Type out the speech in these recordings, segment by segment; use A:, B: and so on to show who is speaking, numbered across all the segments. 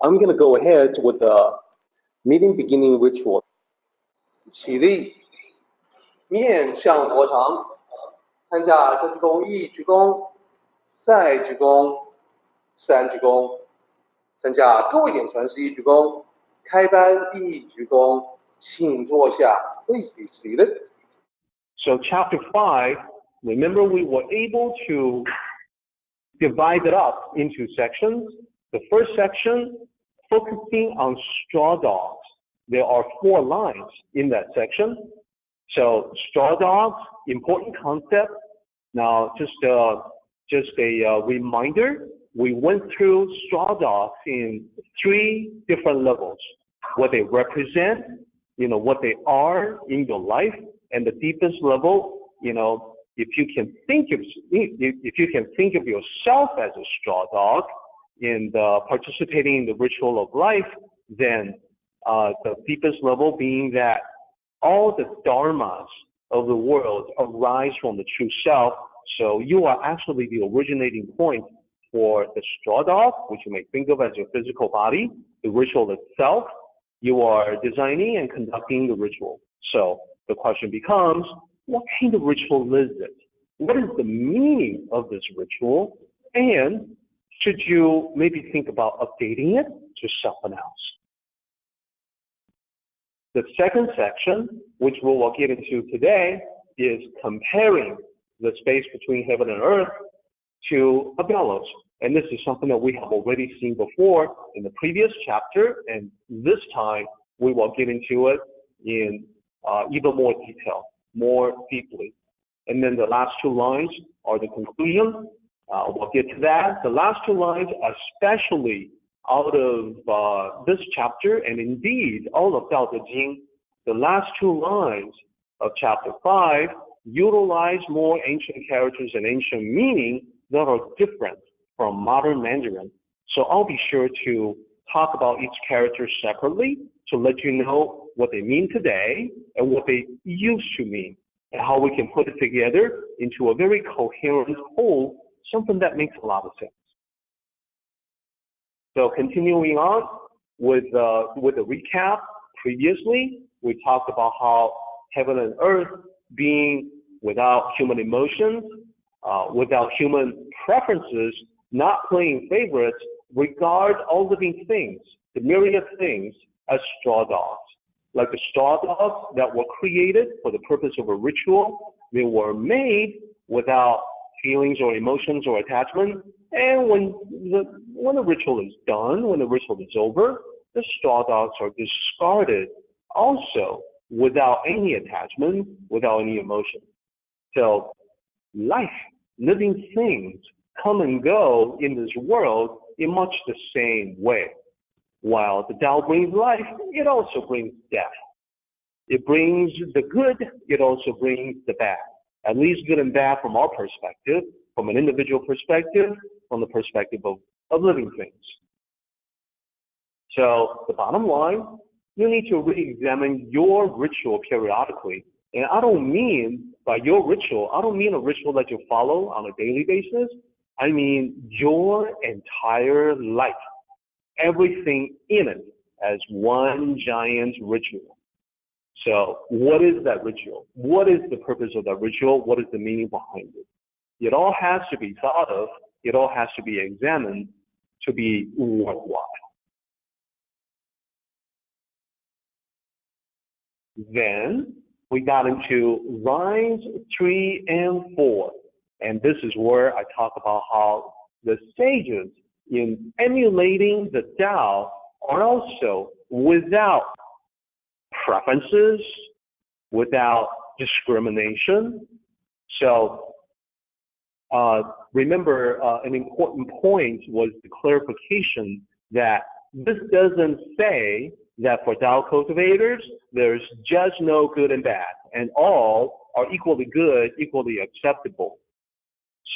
A: I'm going to go ahead with the meeting beginning ritual.
B: 起立，面向佛堂，参加三鞠躬、一鞠躬、再鞠躬、三鞠躬，参加各位点传世一鞠躬，开班一鞠躬，请坐下。Please be seated.
C: So chapter 5, remember we were able to divide it up into sections. The first section, focusing on straw dogs. There are 4 lines in that section. So straw dogs, important concept. Now just a reminder, we went through straw dogs in 3 different levels. What they represent, what they are in your life, and the deepest level, if you can think of yourself as a straw dog and participating in the ritual of life, then the deepest level being that all the dharmas of the world arise from the true self. So you are actually the originating point for the straw dog, which you may think of as your physical body, the ritual itself. You are designing and conducting the ritual. So the question becomes, what kind of ritual is it? What is the meaning of this ritual? And should you maybe think about updating it to something else? The second section, which we will get into today, is comparing the space between heaven and earth to a bellows. And this is something that we have already seen before in the previous chapter, and this time we will get into it in even more detail, more deeply. And then the last 2 lines are the conclusion. We'll get to that. The last 2 lines, especially out of this chapter, and indeed all of Tao Te Ching, the last 2 lines of chapter 5 utilize more ancient characters and ancient meaning that are different from modern Mandarin. So I'll be sure to talk about each character separately to let you know what they mean today and what they used to mean, and how we can put it together into a very coherent whole, something that makes a lot of sense. So continuing on with the recap, previously we talked about how heaven and earth being without human emotions, without human preferences, not playing favorites, regard all living things, the myriad things, as straw dogs. Like the straw dogs that were created for the purpose of a ritual, they were made without feelings or emotions or attachment. And when the ritual is done, when the ritual is over, the straw dogs are discarded also without any attachment, without any emotion. So life, living things come and go in this world in much the same way. While the Tao brings life, it also brings death. It brings the good, it also brings the bad. At least good and bad from our perspective, from an individual perspective, from the perspective of living things. So the bottom line, you need to re-examine your ritual periodically. And I don't mean by your ritual, I don't mean a ritual that you follow on a daily basis. I mean your entire life, everything in it as one giant ritual. So what is that ritual? What is the purpose of that ritual? What is the meaning behind it? It all has to be thought of. It all has to be examined to be worthwhile. Then we got into lines 3 and 4. And this is where I talk about how the sages, in emulating the Tao, are also without preferences, without discrimination. So remember, an important point was the clarification that this doesn't say that for Tao cultivators, there's just no good and bad, and all are equally good, equally acceptable.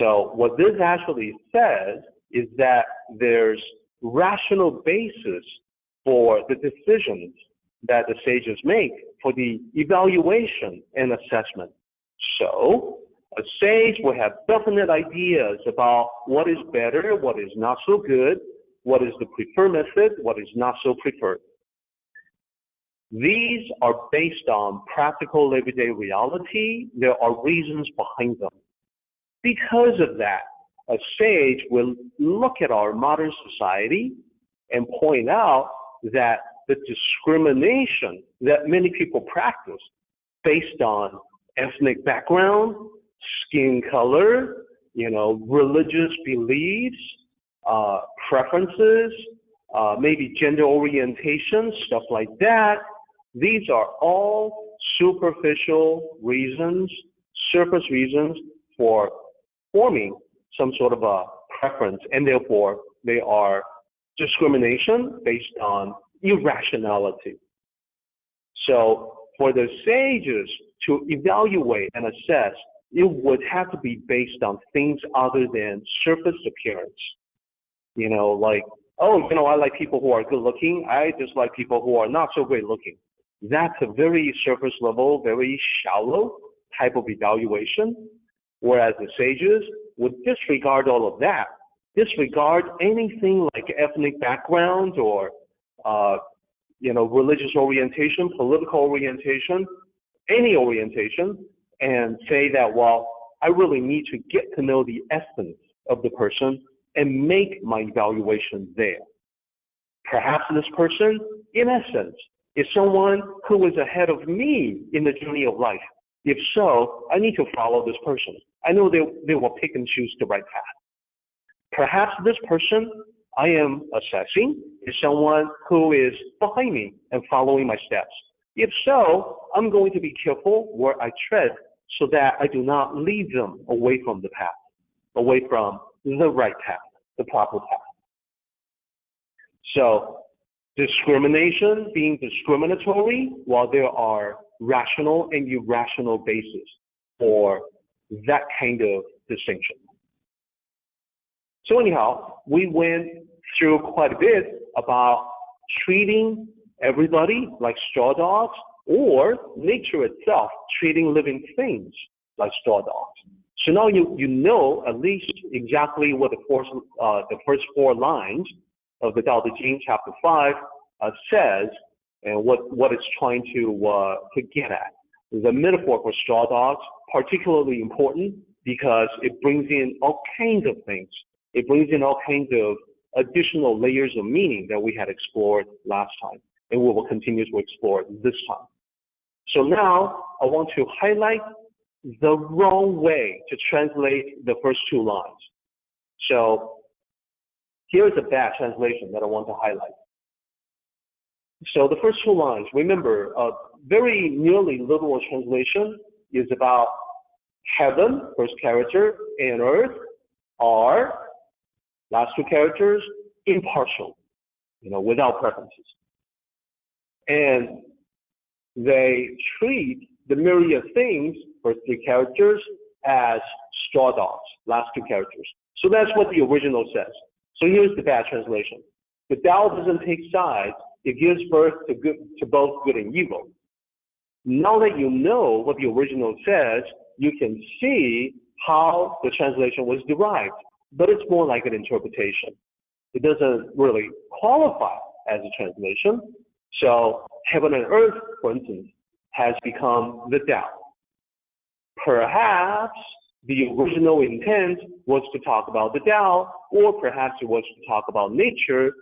C: So what this actually says is that there's rational basis for the decisions that the sages make for the evaluation and assessment. So a sage will have definite ideas about what is better, what is not so good, what is the preferred method, what is not so preferred. These are based on practical everyday reality. There are reasons behind them. Because of that, a sage will look at our modern society and point out that the discrimination that many people practice based on ethnic background, skin color, religious beliefs, preferences, maybe gender orientation, stuff like that. These are all superficial reasons, surface reasons for forming some sort of a preference, and therefore they are discrimination based on irrationality. So for the sages to evaluate and assess, it would have to be based on things other than surface appearance. Like, I like people who are good looking. I dislike people who are not so great looking. That's a very surface level, very shallow type of evaluation. Whereas the sages would disregard all of that, disregard anything like ethnic background or, religious orientation, political orientation, any orientation, and say that, well, I really need to get to know the essence of the person and make my evaluation there. Perhaps this person, in essence, is someone who is ahead of me in the journey of life. If so, I need to follow this person. I know they will pick and choose the right path. Perhaps this person I am assessing is someone who is behind me and following my steps. If so, I'm going to be careful where I tread so that I do not lead them away from the path, away from the right path, the proper path. So discrimination being discriminatory, while there are rational and irrational bases for that kind of distinction. So anyhow, we went through quite a bit about treating everybody like straw dogs, or nature itself treating living things like straw dogs. So now you know at least exactly what the first 4 lines of the Tao Te Ching, chapter 5, says, and what it's trying to get at. The metaphor for straw dogs, particularly important because it brings in all kinds of things. It brings in all kinds of additional layers of meaning that we had explored last time, and we will continue to explore this time. So now I want to highlight the wrong way to translate the first 2 lines. So here's a bad translation that I want to highlight. So the first 2 lines, remember, a very nearly literal translation is about heaven, first character, and earth are, last 2 characters, impartial, without preferences. And they treat the myriad things, first 3 characters, as straw dogs, last 2 characters. So that's what the original says. So here's the bad translation. The Tao doesn't take sides. It gives birth to both good and evil. Now that you know what the original says, you can see how the translation was derived, but it's more like an interpretation. It doesn't really qualify as a translation. So heaven and earth, for instance, has become the Tao. Perhaps the original intent was to talk about the Tao, or perhaps it was to talk about nature.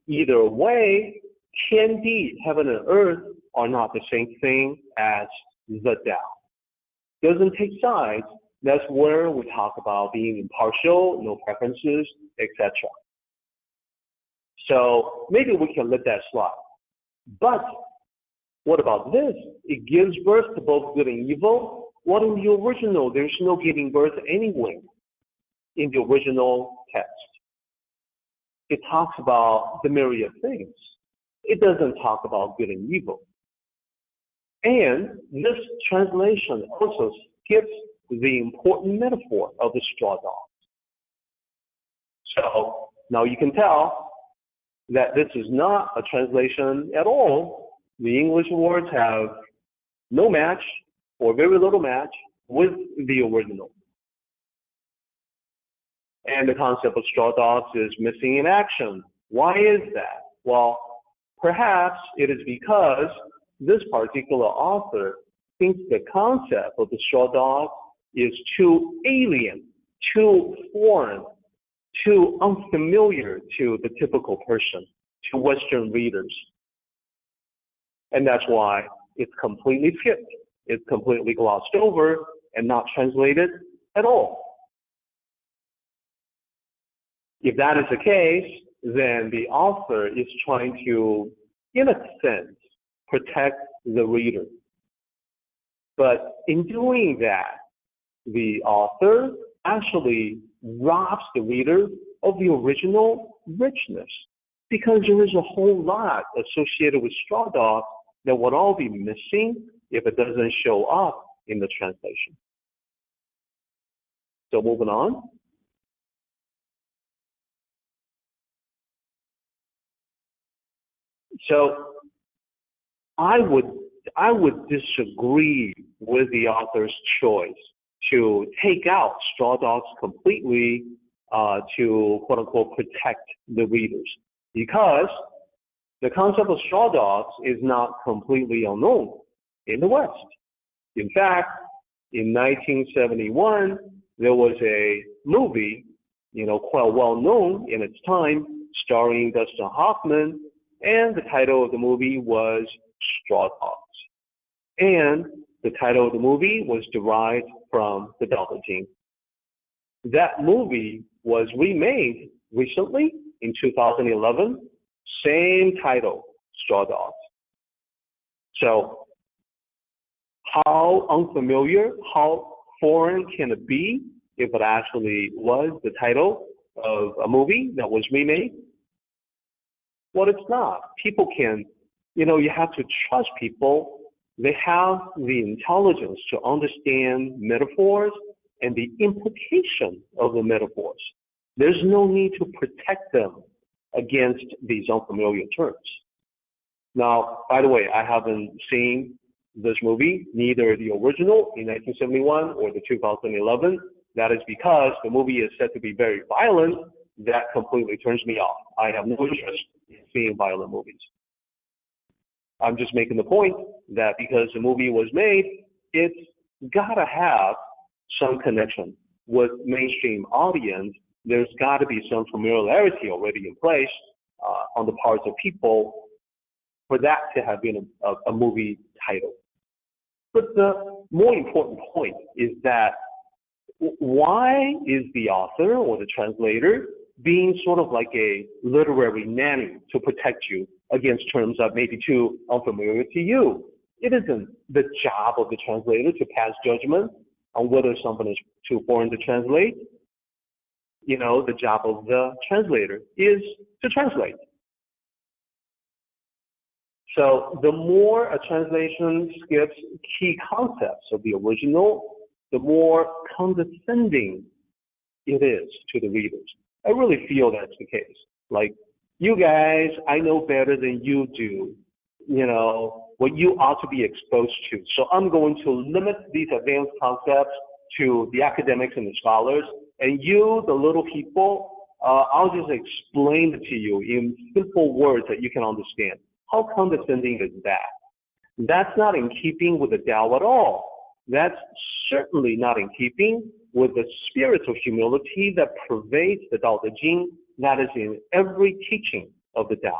C: Either way, Tiandi, heaven and earth, are not the same thing as the Tao. Doesn't take sides. That's where we talk about being impartial, no preferences, etc. So maybe we can let that slide. But what about this? It gives birth to both good and evil. What in the original? There's no giving birth anyway in the original text. It talks about the myriad things. It doesn't talk about good and evil. And this translation also skips the important metaphor of the straw dogs. So now you can tell that this is not a translation at all. The English words have no match or very little match with the original. And the concept of straw dogs is missing in action. Why is that? Well, perhaps it is because this particular author thinks the concept of the straw dog is too alien, too foreign, too unfamiliar to the typical person, to Western readers. And that's why it's completely skipped. It's completely glossed over and not translated at all. If that is the case, then the author is trying to, in a sense, protect the reader. But in doing that, the author actually robs the reader of the original richness, because there is a whole lot associated with straw dogs that would all be missing if it doesn't show up in the translation. So moving on. So I would disagree with the author's choice to take out straw dogs completely to quote unquote protect the readers, because the concept of straw dogs is not completely unknown in the West. In fact, in 1971, there was a movie, quite well known in its time, starring Dustin Hoffman, and the title of the movie was Straw Dogs. And the title of the movie was derived from the Tao Te Ching. That movie was remade recently in 2011, same title, Straw Dogs. So how unfamiliar, how foreign can it be if it actually was the title of a movie that was remade? Well, it's not. People can, you have to trust people. They have the intelligence to understand metaphors and the implication of the metaphors. There's no need to protect them against these unfamiliar terms. Now, by the way, I haven't seen this movie, neither the original in 1971 or the 2011. That is because the movie is said to be very violent. That completely turns me off. I have no interest in seeing violent movies. I'm just making the point that because the movie was made, it's got to have some connection with mainstream audience. There's got to be some familiarity already in place on the parts of people for that to have been a movie title. But the more important point is that why is the author or the translator being sort of like a literary nanny to protect you against terms that may be too unfamiliar to you? It isn't the job of the translator to pass judgment on whether something is too foreign to translate. The job of the translator is to translate. So the more a translation skips key concepts of the original, the more condescending it is to the readers. I really feel that's the case. Like, you guys, I know better than you do, what you ought to be exposed to. So I'm going to limit these advanced concepts to the academics and the scholars, and you, the little people, I'll just explain it to you in simple words that you can understand. How condescending is that? That's not in keeping with the Tao at all. That's certainly not in keeping with the spirit of humility that pervades the Tao Te Ching, that is in every teaching of the Tao.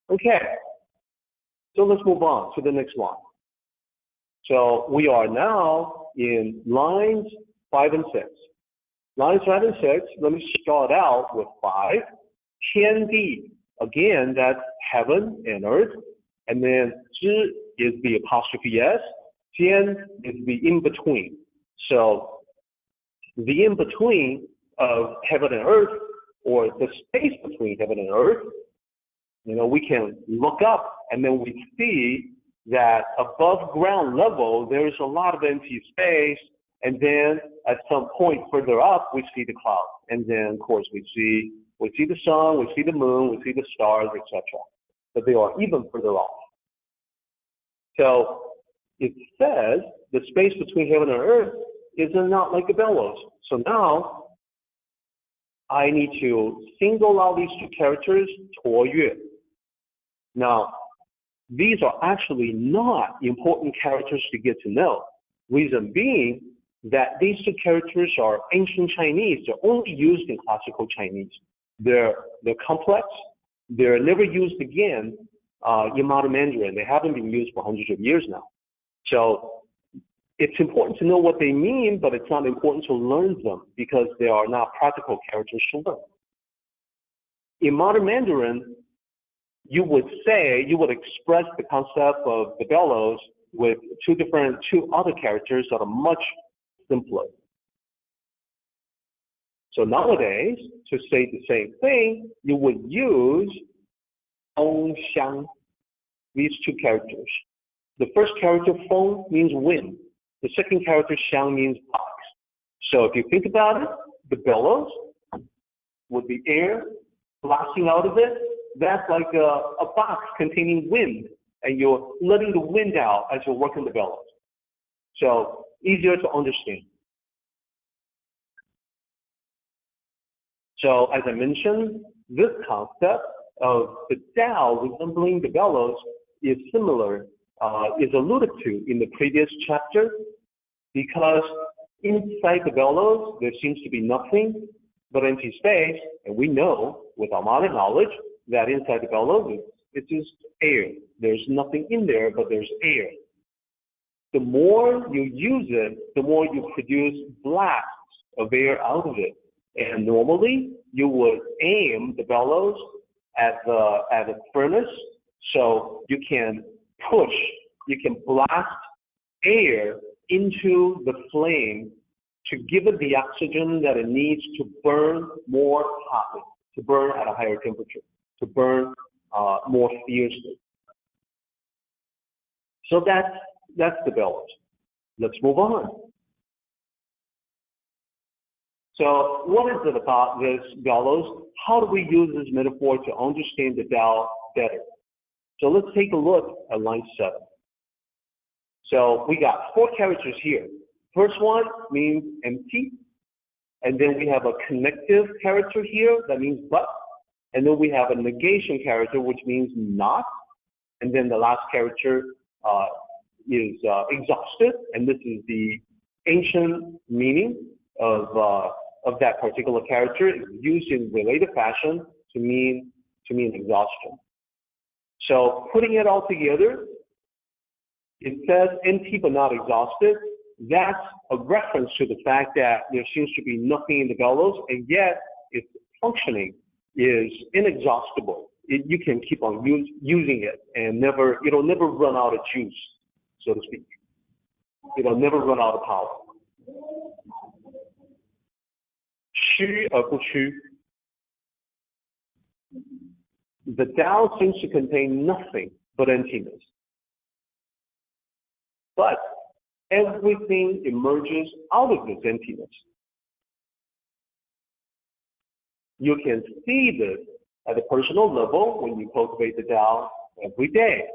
C: Okay, so let's move on to the next one. So we are now in lines 5 and 6. Lines 5 and 6, let me start out with 5. 天地, again, that's heaven and earth. And then 之 is the apostrophe S. 间 is the in-between. So the in-between of heaven and earth, or the space between heaven and earth, we can look up and then we see that above ground level, there's a lot of empty space. And then at some point further up, we see the clouds. And then, of course, we see the sun, we see the moon, we see the stars, etc. But they are even further off. So it says the space between heaven and earth is not like a bellows. So now I need to single out these two characters, 卓越. Now, these are actually not important characters to get to know. Reason being that these two characters are ancient Chinese. They're only used in classical Chinese. They're complex. They're never used again in modern Mandarin. They haven't been used for hundreds of years now. So it's important to know what they mean, but it's not important to learn them because they are not practical characters to learn. In modern Mandarin, you would express the concept of the bellows with two other characters that are much simpler. So nowadays, to say the same thing, you would use 风香, these two characters. The first character, 风, means wind. The second character, 香, means box. So if you think about it, the bellows would be air blasting out of it. That's like a box containing wind, and you're letting the wind out as you're working the bellows. So easier to understand. So as I mentioned, this concept of the Tao resembling the bellows is similar, is alluded to in the previous chapter, because inside the bellows there seems to be nothing but empty space, and we know with our modern knowledge that inside the bellows it's just air. There's nothing in there, but there's air. The more you use it, the more you produce blasts of air out of it. And normally, you would aim the bellows at the furnace, so you can blast air into the flame to give it the oxygen that it needs to burn more hotly, to burn at a higher temperature, to burn more fiercely. So that's the bellows. Let's move on. So what is it about this bellows? How do we use this metaphor to understand the Tao better? So let's take a look at line 7. So we got 4 characters here. First one means empty. And then we have a connective character here that means but. And then we have a negation character which means not. And then the last character is exhausted. And this is the ancient meaning of that particular character. Is used in related fashion to mean exhaustion. So putting it all together, it says empty but not exhausted. That's a reference to the fact that there seems to be nothing in the bellows, and yet its functioning is inexhaustible. You can keep on using it, and it'll never run out of juice, so to speak. It'll never run out of power. 虚而不屈. The Tao seems to contain nothing but emptiness. But everything emerges out of this emptiness. You can see this at a personal level when you cultivate the Tao every day.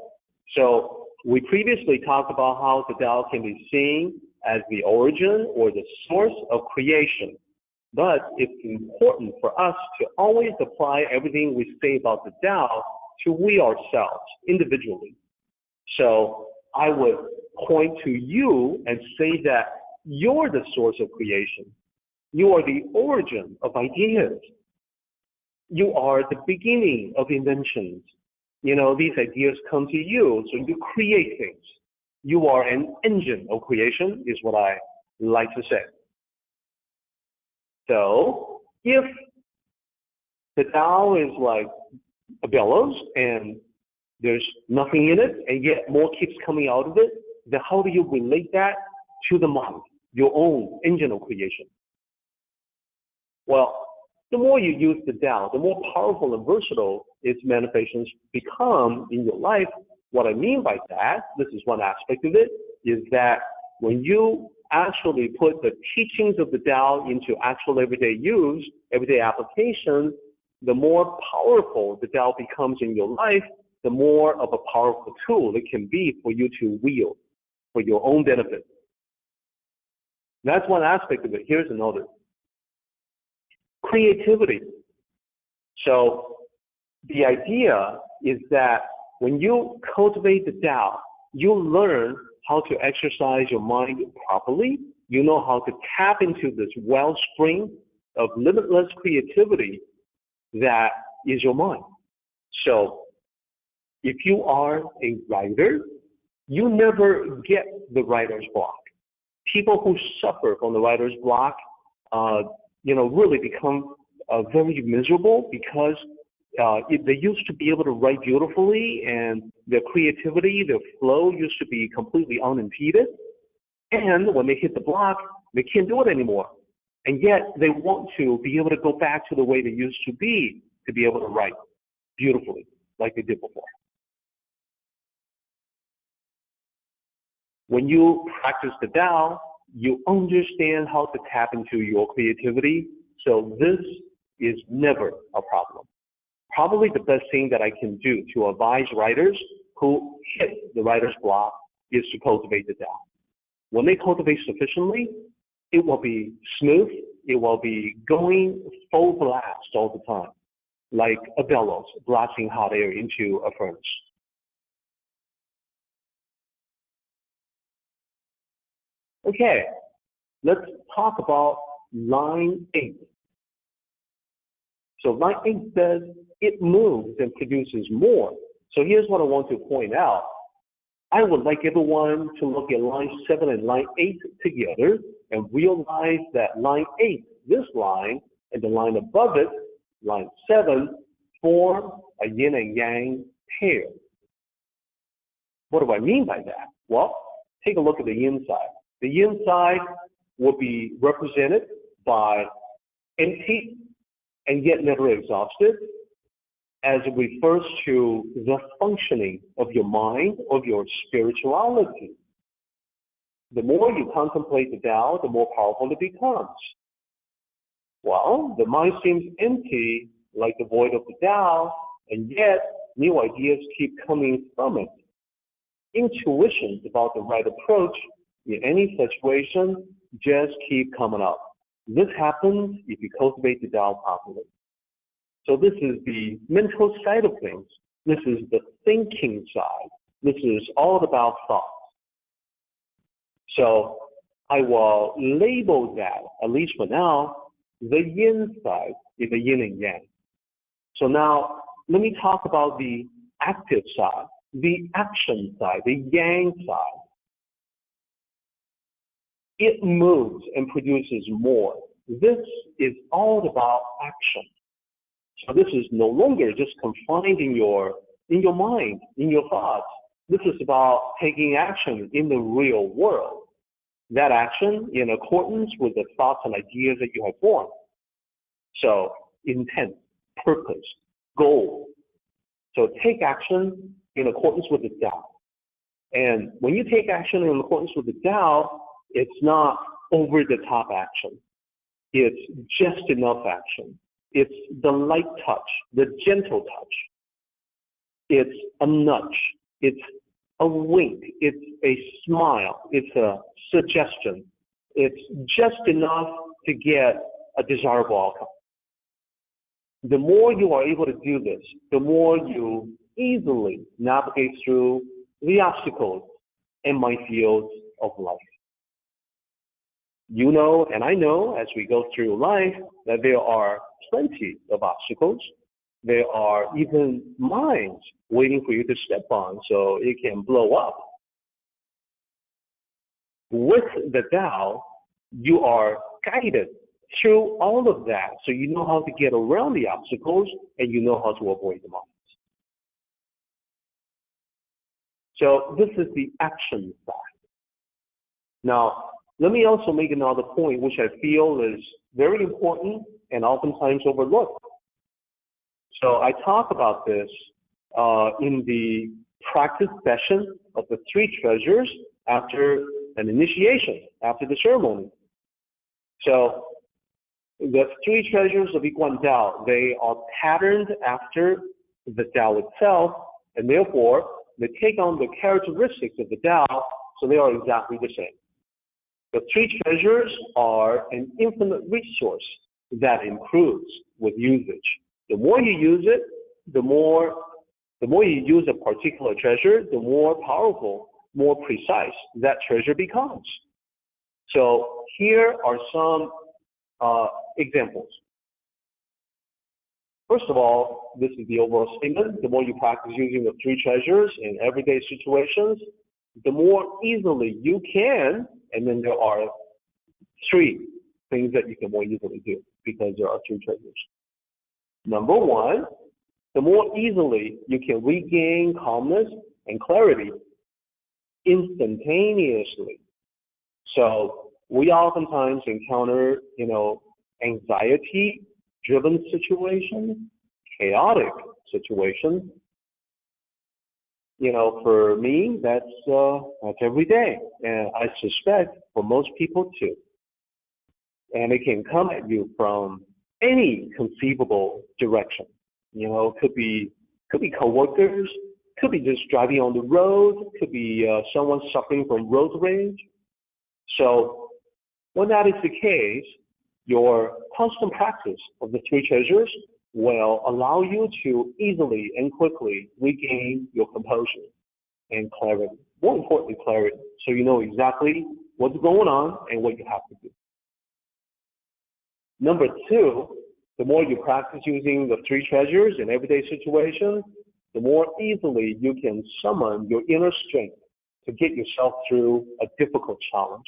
C: So we previously talked about how the Tao can be seen as the origin or the source of creation. But it's important for us to always apply everything we say about the Tao to we ourselves individually. So I would point to you and say that you're the source of creation. You are the origin of ideas. You are the beginning of inventions. You know, these ideas come to you, so you create things. You are an engine of creation, is what I like to say. So if the Tao is like a bellows and there's nothing in it, and yet more keeps coming out of it, then how do you relate that to the mind, your own engine of creation? Well, the more you use the Tao, the more powerful and versatile its manifestations become in your life. What I mean by that, this is one aspect of it, is that when you actually put the teachings of the Tao into actual everyday use, everyday application, the more powerful the Tao becomes in your life, the more of a powerful tool it can be for you to wield for your own benefit. That's one aspect of it. Here's another. creativity. So the idea is that when you cultivate the Tao, you learn how to exercise your mind properly. You know how to tap into this wellspring of limitless creativity that is your mind. So if you are a writer, you never get the writer's block. People who suffer from the writer's block, really become very miserable because they used to be able to write beautifully, and their creativity, their flow used to be completely unimpeded. And when they hit the block, they can't do it anymore. And yet they want to be able to go back to the way they used to be able to write beautifully like they did before. When you practice the Tao, you understand how to tap into your creativity. So this is never a problem. Probably the best thing that I can do to advise writers who hit the writer's block is to cultivate the Tao. When they cultivate sufficiently, it will be smooth. It will be going full blast all the time, like a bellows blasting hot air into a furnace. Okay, let's talk about line 8. So line 8 says it moves and produces more. So here's what I want to point out. I would like everyone to look at line 7 and line 8 together and realize that line 8, this line, and the line above it, line 7, form a yin and yang pair. What do I mean by that? Well, take a look at the yin side. The yin side will be represented by empty and yet never exhausted, as it refers to the functioning of your mind, of your spirituality. The more you contemplate the Tao, the more powerful it becomes. Well, the mind seems empty, like the void of the Tao, and yet new ideas keep coming from it. Intuitions about the right approach in any situation just keep coming up. This happens if you cultivate the Tao properly. So this is the mental side of things. This is the thinking side. This is all about thoughts. So I will label that, at least for now, the yin side is the yin and yang. So now let me talk about the active side, the action side, the yang side. It moves and produces more. This is all about action. So this is no longer just confined in your mind, in your thoughts. This is about taking action in the real world. That action in accordance with the thoughts and ideas that you have formed. So intent, purpose, goal. So take action in accordance with the Tao. And when you take action in accordance with the Tao, it's not over-the-top action. It's just enough action. It's the light touch, the gentle touch. It's a nudge. It's a wink. It's a smile. It's a suggestion. It's just enough to get a desirable outcome. The more you are able to do this, the more you easily navigate through the obstacles and minefields of life. You know, and I know as we go through life that there are plenty of obstacles. There are even mines waiting for you to step on so it can blow up. With the Tao, you are guided through all of that so you know how to get around the obstacles and you know how to avoid the mines. So this is the action side. Now, let me also make another point which I feel is very important and oftentimes overlooked. So I talk about this in the practice session of the 3 treasures after an initiation, after the ceremony. So the 3 treasures of Yiguan Tao, they are patterned after the Tao itself, and therefore they take on the characteristics of the Tao, so they are exactly the same. The 3 treasures are an infinite resource that improves with usage. The more you use it, the more you use a particular treasure, the more powerful, more precise that treasure becomes. So here are some examples. First of all, this is the overall statement. The more you practice using the three treasures in everyday situations, the more easily you can, and then there are three things that you can more easily do because there are three treasures. Number one, the more easily you can regain calmness and clarity instantaneously. So we oftentimes encounter, anxiety-driven situations, chaotic situations. For me, that's every day, and I suspect for most people too. And it can come at you from any conceivable direction. Could be coworkers, could be just driving on the road, could be someone suffering from road rage. So when that is the case, your constant practice of the three treasures will allow you to easily and quickly regain your composure and clarity. More importantly, clarity, so you know exactly what's going on and what you have to do. Number two, the more you practice using the three treasures in everyday situations, the more easily you can summon your inner strength to get yourself through a difficult challenge.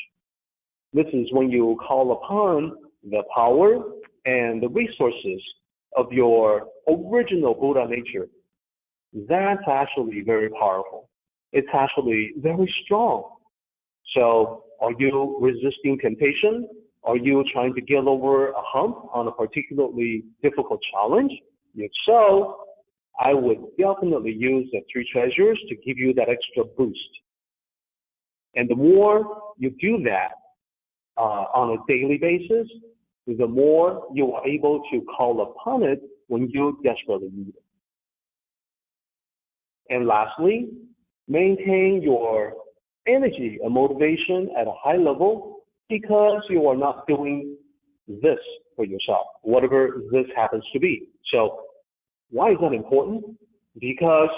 C: This is when you call upon the power and the resources of your original Buddha nature. That's actually very powerful. It's actually very strong. So are you resisting temptation? Are you trying to get over a hump on a particularly difficult challenge? If so, I would definitely use the three treasures to give you that extra boost. And the more you do that on a daily basis, the more you are able to call upon it when you desperately need it. And lastly, maintain your energy and motivation at a high level because you are not doing this for yourself, whatever this happens to be. So why is that important? Because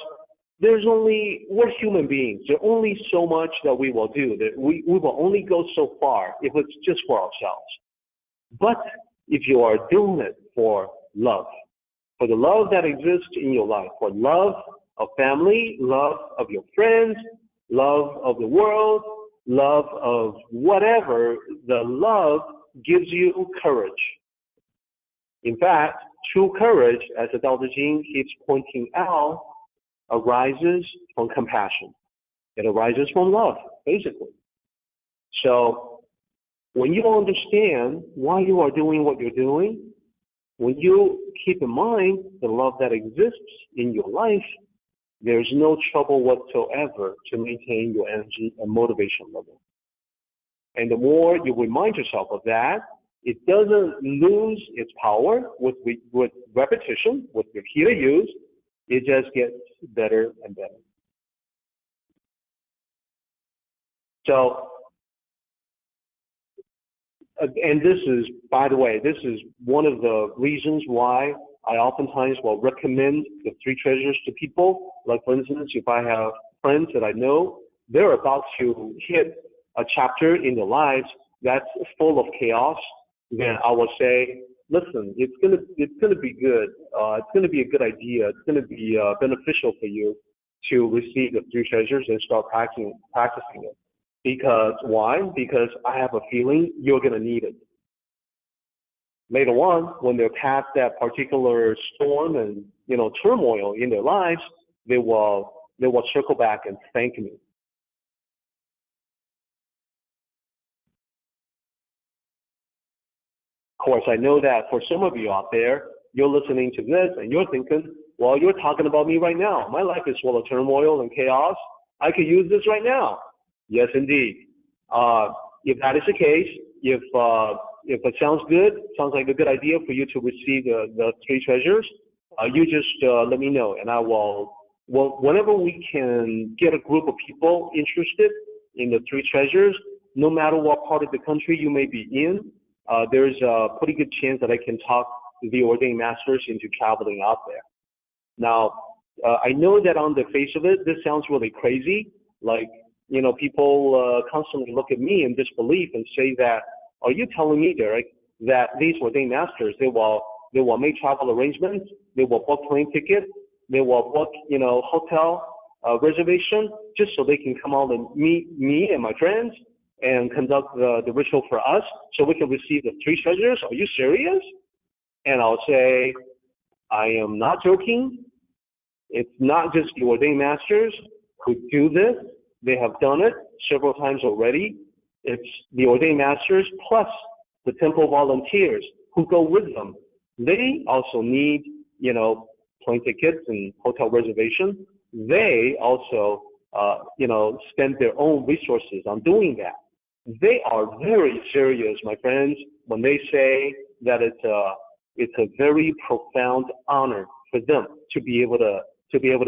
C: we're human beings. There's only so much that we will do. That we will only go so far if it's just for ourselves. But if you are doing it for love, for the love that exists in your life, for love of family, love of your friends, love of the world, love of whatever, the love gives you courage. In fact, true courage, as the Tao Te Ching keeps pointing out, arises from compassion. It arises from love, basically. So when you understand why you are doing what you're doing, when you keep in mind the love that exists in your life, there's no trouble whatsoever to maintain your energy and motivation level. And the more you remind yourself of that, it doesn't lose its power with repetition, with repeated use. It just gets better and better. So, and this is, by the way, this is one of the reasons why I oftentimes will recommend the three treasures to people. Like, for instance, if I have friends that I know, they're about to hit a chapter in their lives that's full of chaos, then I will say, listen, it's gonna be good. It's gonna be a good idea. It's gonna be beneficial for you to receive the three treasures and start practicing it. Because why? Because I have a feeling you're gonna need it. Later on, when they're past that particular storm and turmoil in their lives, they will circle back and thank me. Of course, I know that for some of you out there, you're listening to this and you're thinking, well, you're talking about me right now. My life is full of turmoil and chaos. I could use this right now. Yes, indeed. If that is the case, if it sounds good, sounds like a good idea for you to receive the three treasures, you just let me know, and I will. Well, whenever we can get a group of people interested in the three treasures, no matter what part of the country you may be in, there's a pretty good chance that I can talk the ordained masters into traveling out there. Now, I know that on the face of it, this sounds really crazy. Like, you know, people constantly look at me in disbelief and say that, are you telling me, Derek, that these ordained masters, they will make travel arrangements, they will book plane tickets, they will book, you know, hotel reservation just so they can come out and meet me and my friends and conduct the ritual for us so we can receive the 3 treasures? Are you serious? And I'll say, I am not joking. It's not just the ordained masters who do this. They have done it several times already. It's the ordained masters plus the temple volunteers who go with them. They also need, you know, plane tickets and hotel reservation. They also, you know, spend their own resources on doing that. They are very serious, my friends, when they say that it's a very profound honor for them to be able to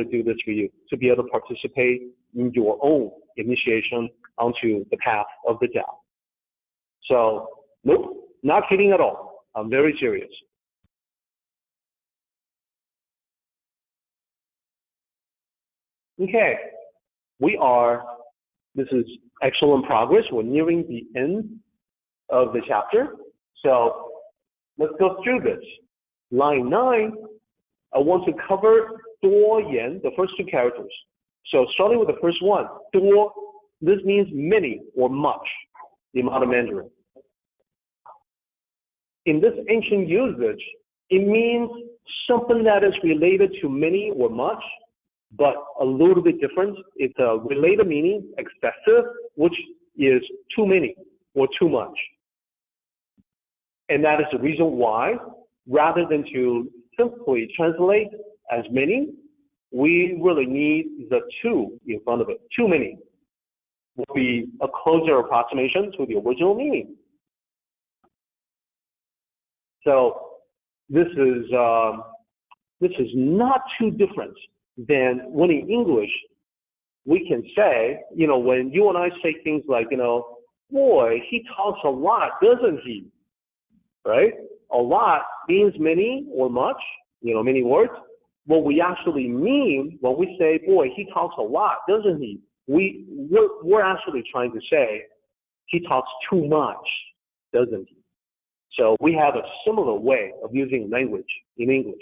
C: do this for you, to be able to participate in your own initiation onto the path of the Tao. So, nope, not kidding at all. I'm very serious. Okay, this is excellent progress. We're nearing the end of the chapter. So let's go through this. Line 9, I want to cover 多言, the first 2 characters. So starting with the first one, 多, this means many or much in modern Mandarin. In this ancient usage, it means something that is related to many or much, but a little bit different. It's a related meaning, excessive, which is too many or too much. And that is the reason why, rather than to simply translate as many, we really need the 2 in front of it. Too many will be a closer approximation to the original meaning. So this is not too different than when in English we can say, you know, when you and I say things like, you know, boy, he talks a lot, doesn't he? Right? A lot means many or much, you know, many words. What we actually mean when we say, boy, he talks a lot, doesn't he? We're actually trying to say, he talks too much, doesn't he? So we have a similar way of using language in English.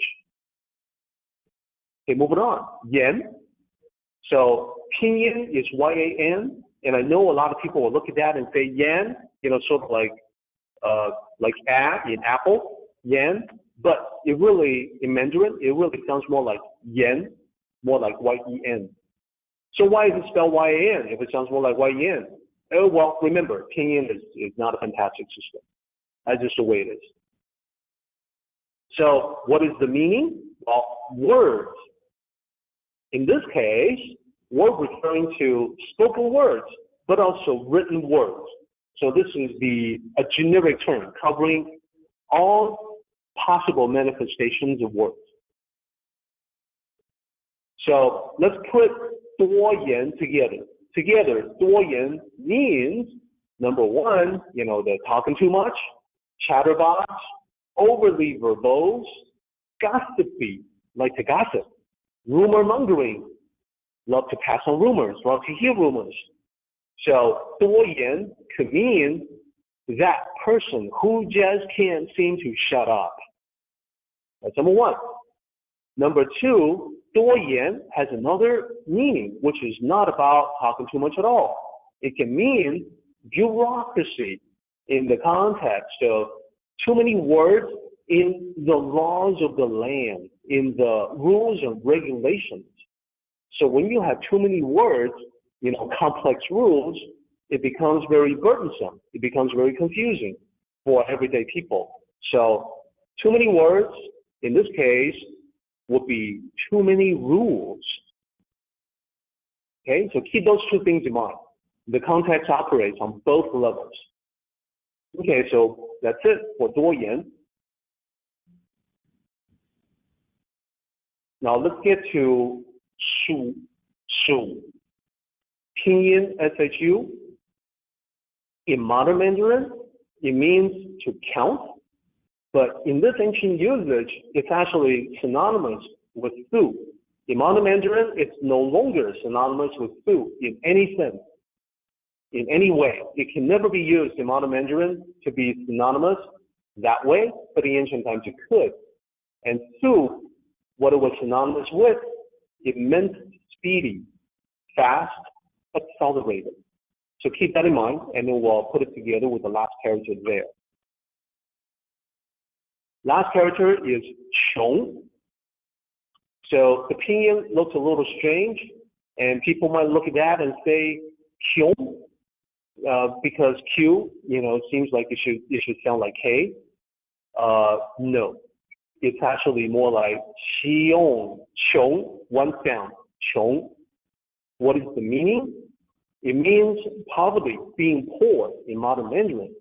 C: Okay, moving on. Yan. So pinyin is Y-A-N, and I know a lot of people will look at that and say yan, you know, sort of like in apple, yan. But it really, in Mandarin, it really sounds more like yen, more like Y-E-N. So why is it spelled Y-A-N if it sounds more like Y-E-N? Oh, well, remember, pinyin is not a fantastic system. That's just the way it is. So what is the meaning? Well, words. In this case, we're referring to spoken words, but also written words. So this is a generic term covering all possible manifestations of words. So let's put 多言 together. Together, 多言 means, number 1, you know, the talking too much, chatterbox, overly verbose, gossipy, like to gossip, rumor mongering, love to pass on rumors, love to hear rumors. So 多言 could mean that person who just can't seem to shut up. That's number 1. Number 2, 多言 has another meaning, which is not about talking too much at all. It can mean bureaucracy in the context of too many words in the laws of the land, in the rules and regulations. So when you have too many words, you know, complex rules, it becomes very burdensome. It becomes very confusing for everyday people. So too many words, in this case, would be too many rules. Okay, so keep those 2 things in mind. The context operates on both levels. Okay, so that's it for 多言. Now let's get to 数. Pinyin, S-H-U. In modern Mandarin, it means to count, but in this ancient usage, it's actually synonymous with su. In modern Mandarin, it's no longer synonymous with su in any sense, in any way. It can never be used in modern Mandarin to be synonymous that way, but in ancient times it could. And su, what it was synonymous with, it meant speedy, fast, accelerated. So keep that in mind, and then we'll put it together with the last character there. Last character is 穷. So the pinyin looks a little strange, and people might look at that and say 穷, because Q, seems like it should sound like K. No, it's actually more like 穷, 穷, one sound, 穷. What is the meaning? It means poverty, being poor in modern Mandarin.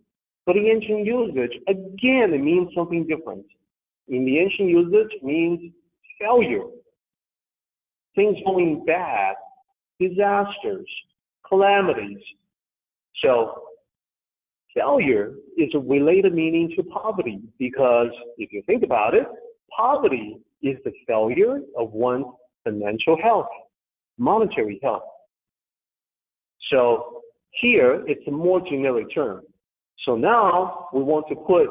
C: But in ancient usage, again, it means something different. In the ancient usage, it means failure, things going bad, disasters, calamities. So failure is a related meaning to poverty, because if you think about it, poverty is the failure of one's financial health, monetary health. So here, it's a more generic term. So now we want to put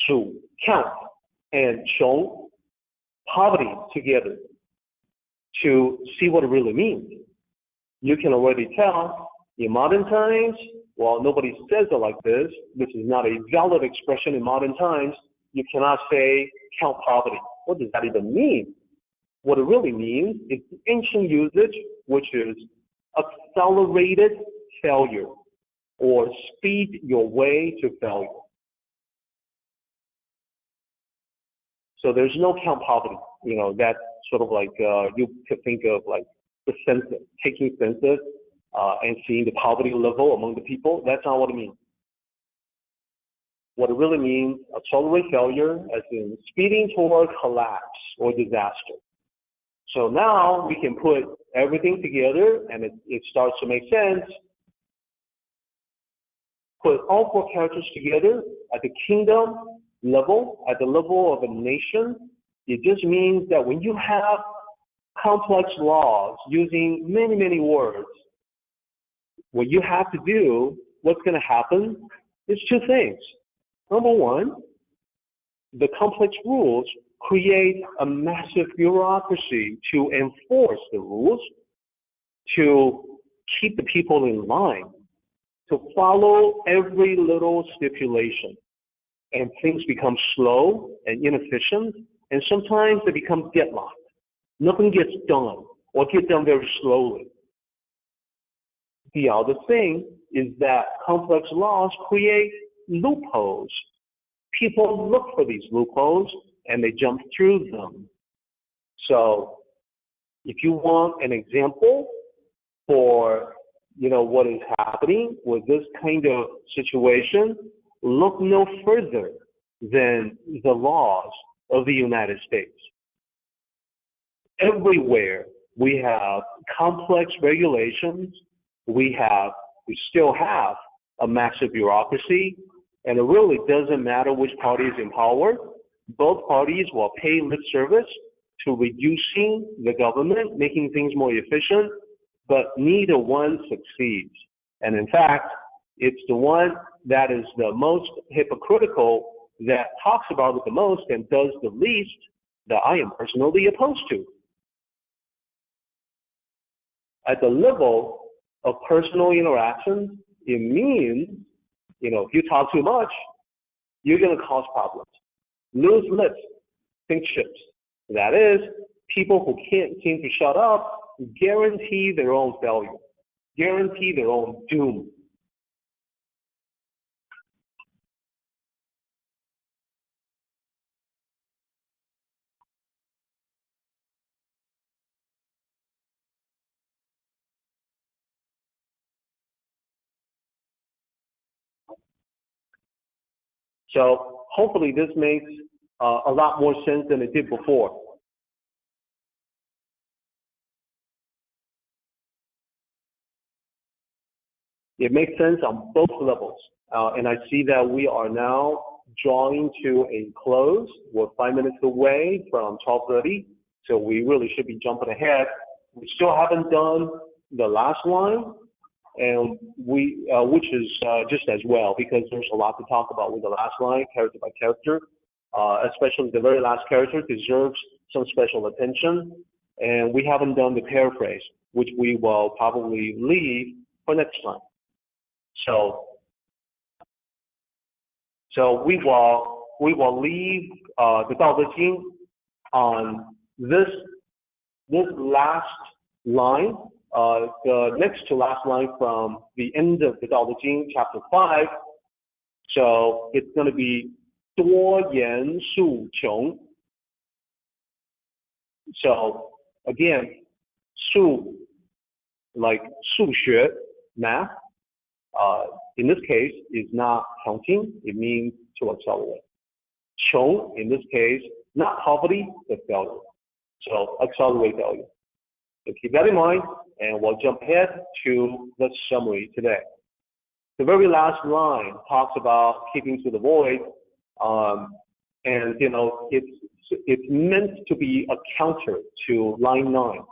C: 数, count, and 穷, poverty, together to see what it really means. You can already tell in modern times, well, nobody says it like this. This is not a valid expression in modern times. You cannot say count poverty. What does that even mean? What it really means is ancient usage, which is accelerated failure, or speed your way to failure. So there's no count poverty. That's sort of like you could think of like the census, taking census and seeing the poverty level among the people. That's not what it means. What it really means, accelerated failure, as in speeding toward collapse or disaster. So now we can put everything together, and it starts to make sense. Put all four characters together at the kingdom level, at the level of a nation. It just means that when you have complex laws using many, many words, what you have to do, what's going to happen, is two things. Number one, the complex rules create a massive bureaucracy to enforce the rules, to keep the people in line, to follow every little stipulation. And things become slow and inefficient, and sometimes they become deadlocked. Nothing gets done, or gets done very slowly. The other thing is that complex laws create loopholes. People look for these loopholes, and they jump through them. So if you want an example for what is happening with this kind of situation, look no further than the laws of the United States. Everywhere we have complex regulations, we still have a massive bureaucracy, and it really doesn't matter which party is in power. Both parties will pay lip service to reducing the government, making things more efficient, but neither one succeeds. And in fact, it's the one that is the most hypocritical, that talks about it the most and does the least, that I am personally opposed to. At the level of personal interactions, it means, if you talk too much, you're going to cause problems. Loose lips sink ships. That is, people who can't seem to shut up guarantee their own failure, guarantee their own doom. So hopefully this makes a lot more sense than it did before. It makes sense on both levels, And I see that we are now drawing to a close. We're 5 minutes away from 12:30, so we really should be jumping ahead. We still haven't done the last line, and which is just as well, because there's a lot to talk about with the last line, character by character. Especially the very last character deserves some special attention. And we haven't done the paraphrase, which we will probably leave for next time. So we will leave the Tao Te Ching on this last line, the next to last line from the end of the Tao Te Ching, chapter 5. So it's going to be 多言数穷. So again, 数 like 数学, math. In this case, is not counting. It means to accelerate. 穷 in this case, not poverty, but failure. So accelerate failure. So keep that in mind, and we'll jump ahead to the summary today. The very last line talks about keeping to the void, and it's meant to be a counter to line 9.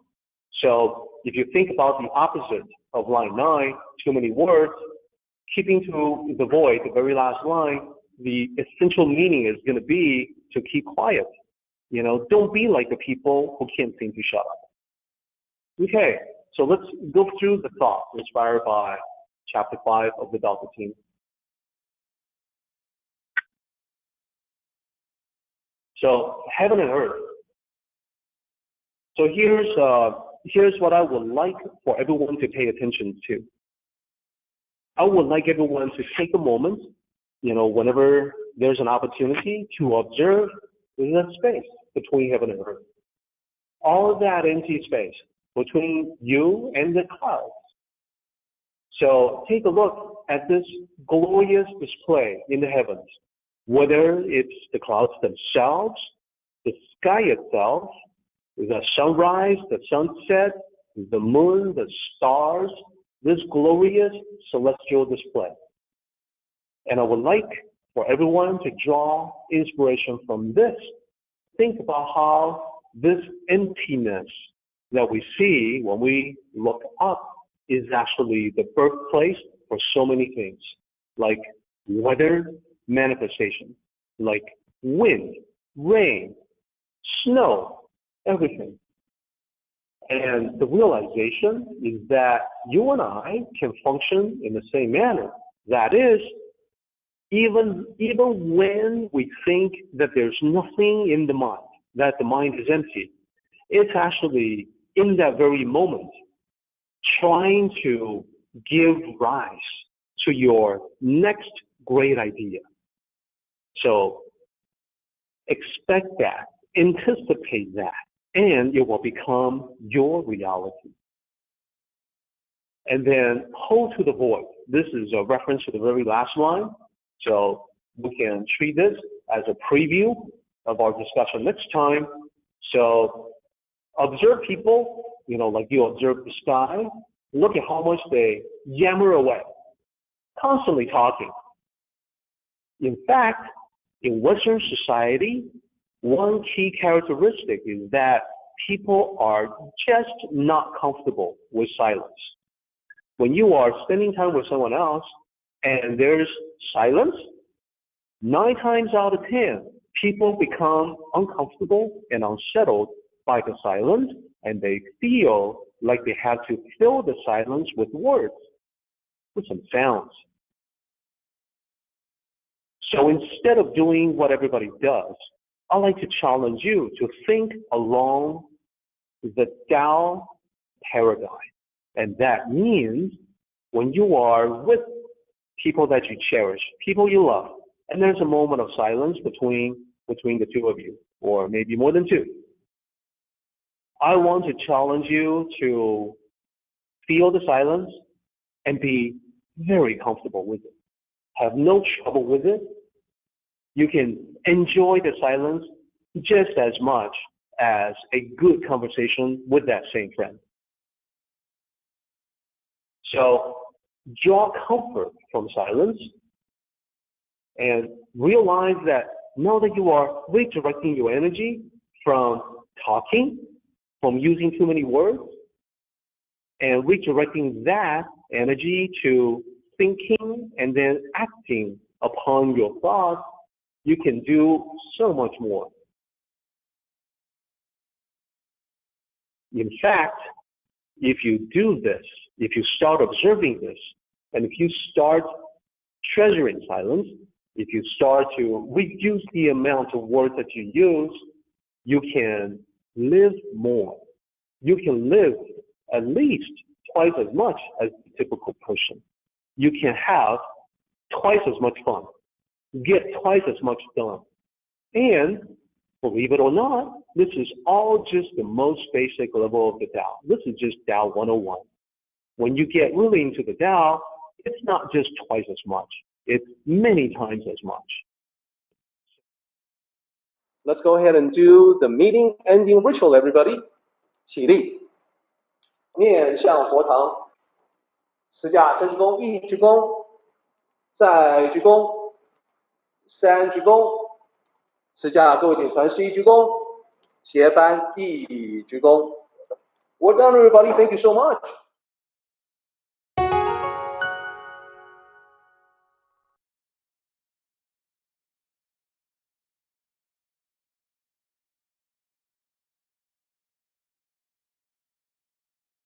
C: So if you think about the opposite of line 9, too many words, keeping to the void, the very last line, the essential meaning is going to be to keep quiet. Don't be like the people who can't seem to shut up. Okay, so let's go through the thoughts inspired by chapter 5 of the Tao Te Ching. So heaven and earth. So here's what I would like for everyone to pay attention to. I would like everyone to take a moment, whenever there's an opportunity, to observe the space between heaven and earth. All of that empty space between you and the clouds. So take a look at this glorious display in the heavens, whether it's the clouds themselves, the sky itself, the sunrise, the sunset, the moon, the stars, this glorious celestial display. And I would like for everyone to draw inspiration from this. Think about how this emptiness that we see when we look up is actually the birthplace for so many things, like weather manifestation, like wind, rain, snow, everything. And the realization is that you and I can function in the same manner. That is, even when we think that there's nothing in the mind, that the mind is empty, it's actually in that very moment trying to give rise to your next great idea. So expect that, anticipate that, and it will become your reality. And then hold to the void. This is a reference to the very last line. So we can treat this as a preview of our discussion next time. So observe people, like you observe the sky. Look at how much they yammer away, constantly talking. In fact, in Western society, one key characteristic is that people are just not comfortable with silence. When you are spending time with someone else and there's silence, 9 times out of 10, people become uncomfortable and unsettled by the silence, and they feel like they have to fill the silence with words, with some sounds. So instead of doing what everybody does, I'd like to challenge you to think along the Tao paradigm. And that means when you are with people that you cherish, people you love, and there's a moment of silence between the two of you, or maybe more than 2. I want to challenge you to feel the silence and be very comfortable with it. Have no trouble with it. You can enjoy the silence just as much as a good conversation with that same friend. So draw comfort from silence and realize that now that you are redirecting your energy from talking, from using too many words, and redirecting that energy to thinking and then acting upon your thoughts, you can do so much more. In fact, if you do this, if you start observing this, and if you start treasuring silence, if you start to reduce the amount of words that you use, you can live more. You can live at least twice as much as the typical person. You can have twice as much fun, get twice as much done. And believe it or not, this is all just the most basic level of the Tao. This is just Tao 101. When you get really into the Tao, it's not just twice as much. It's many times as much.
B: Let's go ahead and do the meeting ending ritual, everybody. 起立，面向佛堂，持架三鞠躬，一鞠躬，再鞠躬，三鞠躬，持架各位顶传十一鞠躬，斜翻一鞠躬。We're done, everybody. Thank you so much.